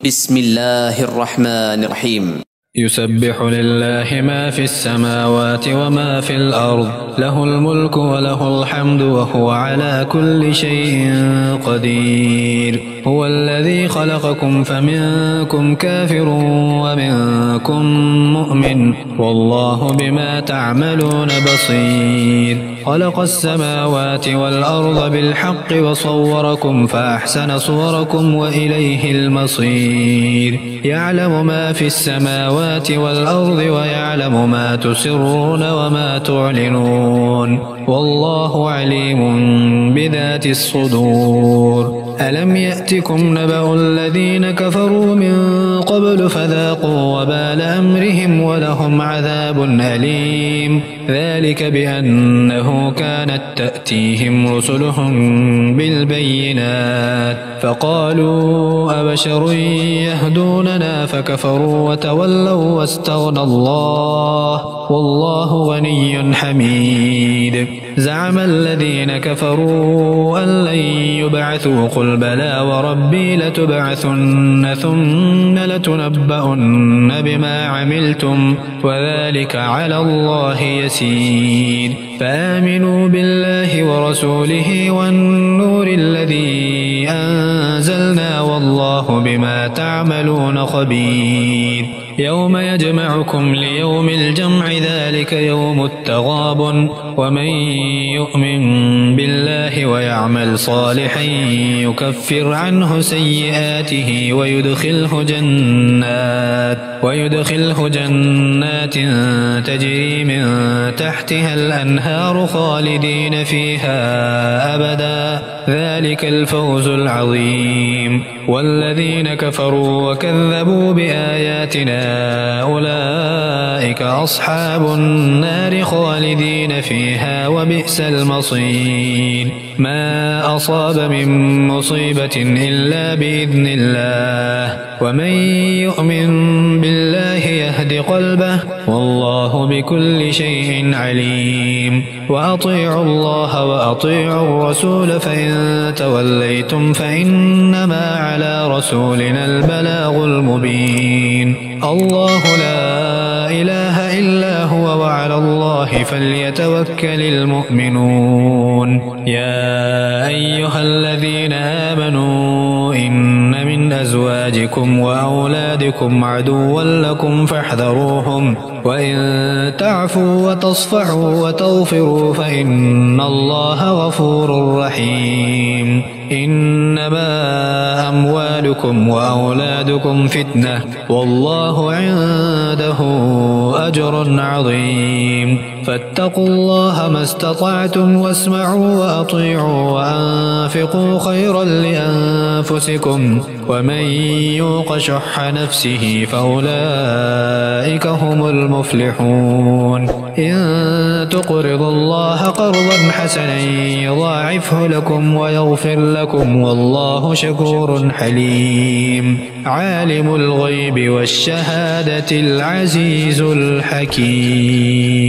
بسم الله الرحمن الرحيم. يسبح لله ما في السماوات وما في الأرض، له الملك وله الحمد وهو على كل شيء قدير. هو الذي خلقكم فمنكم كافر ومنكم مؤمن، والله بما تعملون بصير. خلق السماوات والأرض بالحق وصوركم فأحسن صوركم وإليه المصير. يعلم ما في السماوات والأرض ويعلم ما تسرون وما تعلنون، والله عليم بذات الصدور. ألم يأتكم نبأ الذين كفروا من قبل فذاقوا وبال أمرهم ولهم عذاب أليم. ذلك بأنه كانت تأتيهم رسلهم بالبينات فقالوا أبشر يهدوننا فكفروا وتولوا واستغنى الله والله غني حميد. زعم الذين كفروا أن لن يبعثوا قل بلى وربي لتبعثن ثم لتنبؤن بما عملتم وذلك على الله يسير. فآمنوا بالله ورسوله والنور الذي أنزلنا والله بما تعملون خبير. يوم يجمعكم ليوم الجمع ذلك يوم التغابن، ومن يؤمن بالله ويعمل صالحا يكفر عنه سيئاته ويدخله جنات تجري من تحتها الأنهار خالدين فيها أبدا، ذلك الفوز العظيم. والذين كفروا وكذبوا بآياتنا أولئك أصحاب النار خالدين فيها وبئس المصير. ما أصاب من مصيبة إلا بإذن الله، ومن يؤمن بالله يهد قلبه والله بكل شيء عليم. وأطيعوا الله وأطيعوا الرسول فإن توليتم فإنما على رسولنا البلاغ المبين. الله لا إله إلا هو وعلى الله فليتوكل المؤمنون. يا أيها الذين آمنوا إن من أزواجكم وأولادكم عدوا لكم فاحذروهم، وإن تعفوا وتصفحوا وتغفروا فإن الله غفور رحيم. إنما أموالكم وأولادكم فتنة والله عنده أجر عظيم. فاتقوا الله ما استطعتم واسمعوا وأطيعوا وأنفقوا خيرا لأنفسكم، ومن يوق شح نفسه فأولئك هم المفلحون. إن تقرضوا الله قرضا حسنا يضاعفه لكم ويغفر لكم والله شكور حليم. عالم الغيب والشهادة العزيز الحكيم.